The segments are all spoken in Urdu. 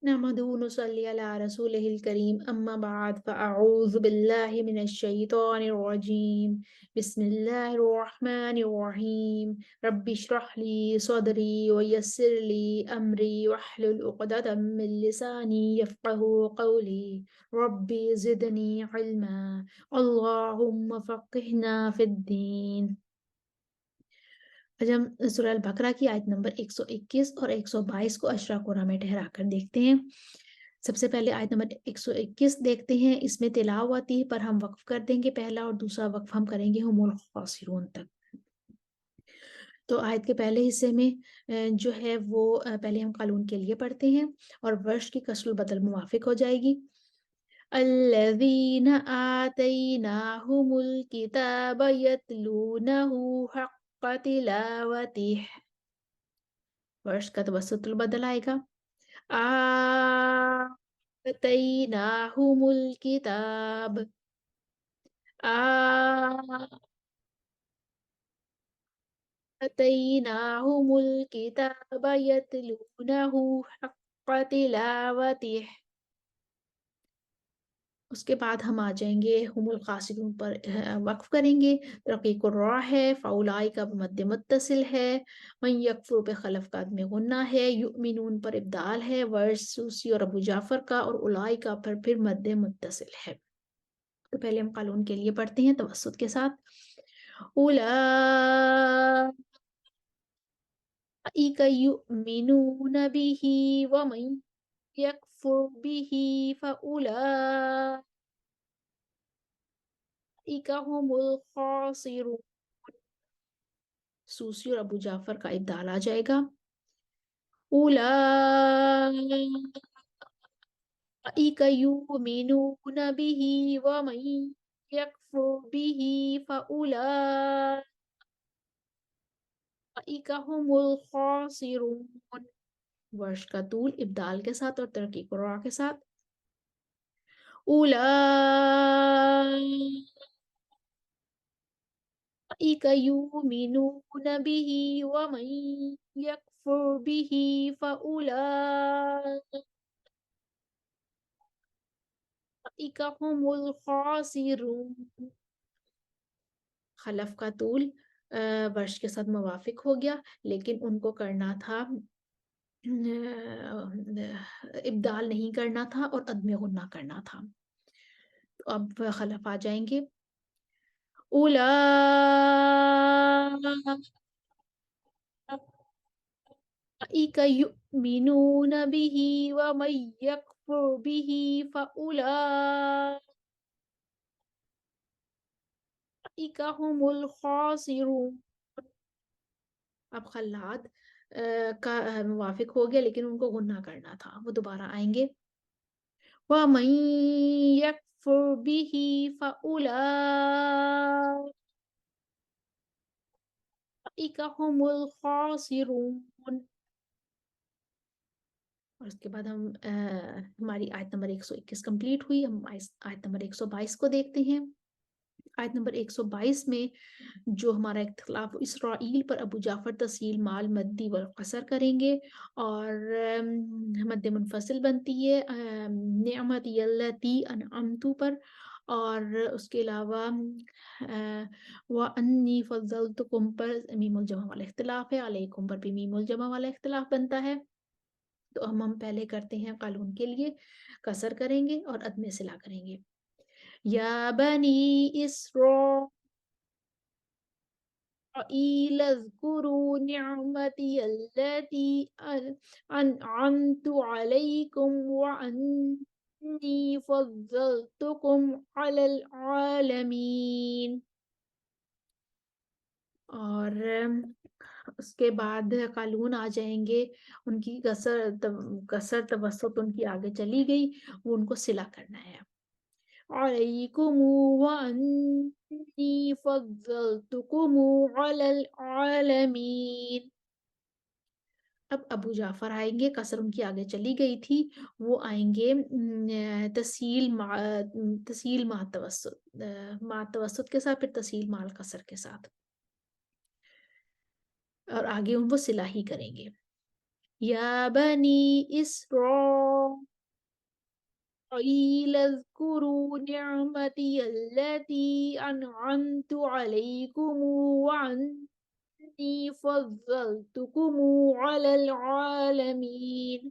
نحمدہ ونصلی علی رسولہ الکریم اما بعد فاعوذ باللہ من الشیطان الرجیم بسم اللہ الرحمن الرحیم رب اشرح لی صدری ویسر لی امری واحلل عقدۃ من لسانی یفقہوا قولی رب زدنی علما اللہم فقہنا فی الدین۔ آج ہم سورہ البقرہ کی آیت نمبر 121 اور 122 کو اشرا قرآن میں ٹھہرا کر دیکھتے ہیں۔ سب سے پہلے آیت نمبر 121 دیکھتے ہیں، اس میں تلاوت پر ہم وقف کر دیں گے، پہلا اور دوسرا وقف ہم کریں گے ہم الخاسرون تک۔ تو آیت کے پہلے حصے میں جو ہے وہ پہلے ہم قالون کے لیے پڑھتے ہیں اور ورش کی کسر البدل موافق ہو جائے گی۔ الذین آتیناہم الکتاب یتلونہ حق تلاوتہ، ورش کا توسط البدل آئے گا۔ آتیناہم الکتاب، آتیناہم الکتاب یتلونہ حق تلاوتہ۔ اس کے بعد ہم آ جائیں گے ہم الخاسرون پر وقف کریں گے۔ رقیق الراء ہے، فاولئک کا مد متصل ہے، من یکفر پہ خلف کا عدم غنہ ہے، یؤمنون پر ابدال ہے، ورش سوسی اور ابو جعفر کا، اور اولئک پر پھر مد متصل ہے۔ تو پہلے ہم قانون کے لیے پڑھتے ہیں توسط کے ساتھ۔ اولئک یؤمنون بہ ومن یکفر بہ فاولئک هم الخاسرون، سوسی اور ابو جعفر کا ابدال آ جائے گا۔ اولئک یؤمنون بہ ومن یکفر بہ فاولئک هم الخاسرون، ورش کا طول ابدال کے ساتھ اور ترقیق الراء کے ساتھ۔ اولئک یؤمنون بہ ومن یکفر بہ فاولئک هم الخاسرون، خلف کا طول ورش کے ساتھ موافق ہو گیا، لیکن ان کو کرنا تھا ابدال نہیں کرنا تھا اور عدم غنہ کرنا تھا۔ تو اب خلف آ جائیں گے۔ اولئک یؤمنون بہ ومن یکفر بہ فاولئک هم الخاسرون، اب خلاد کا موافق ہو گیا لیکن ان کو غنہ کرنا تھا، وہ دوبارہ آئیں گے۔ وَمَن يَكْفُرْ بِهِ فَأُولَئِكَ هُمُ الْخَاسِرُونَ، اور اس کے بعد ہم ہماری آیت نمبر 121 کمپلیٹ ہوئی۔ ہم آیت نمبر 122 کو دیکھتے ہیں۔ آیت نمبر 122 میں جو ہمارا اختلاف اسرائیل پر ابو جعفر تسہیل مال مدی والقصر کریں گے، اور مد منفصل بنتی ہے نعمتی اللتی انعمت پر، اور اس کے علاوہ وَأَنِّي فَضَّلْتُكُمْ پر میم الجمع والا اختلاف ہے، علیکم پر بھی میم الجمع والا اختلاف بنتا ہے۔ تو ہم پہلے کرتے ہیں قالون کے لیے، قصر کریں گے اور عدم صلہ کریں گے۔ یا بنی اسرائیل اذکروا نعمتی التی انعمت علیکم وانی فضلتکم علی العالمین، اور اس کے بعد قالون آ جائیں گے، ان کی کسر توسط ان کی آگے چلی گئی، وہ ان کو صلہ کرنا ہے۔ علیکم وانی فضلتکم علی العالمین، اب ابو جعفر آئیں گے، کسر ان کی آگے چلی گئی تھی، وہ آئیں گے تسہیل مع توسط کے ساتھ، پھر تسہیل مع کسر کے ساتھ، اور آگے ان کو صلہ ہی کریں گے۔ یا بنی اسرائیل إسرائيل اذكروا نعمتي التي أنعمت عليكم وأني فضلتكم على العالمين.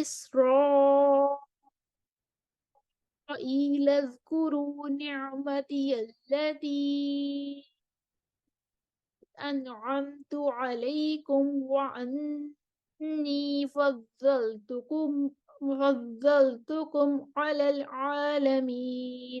إسرائيل اذكروا نعمتي التي أنعمت عليكم وأني فضلتكم على العالمين।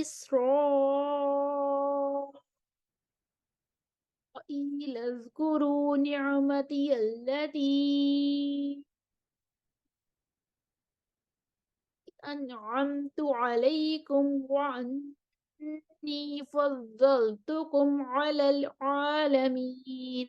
إسرائيل اذكروا نعمتي التي أنعمت عليكم وأني فضلتكم على العالمين।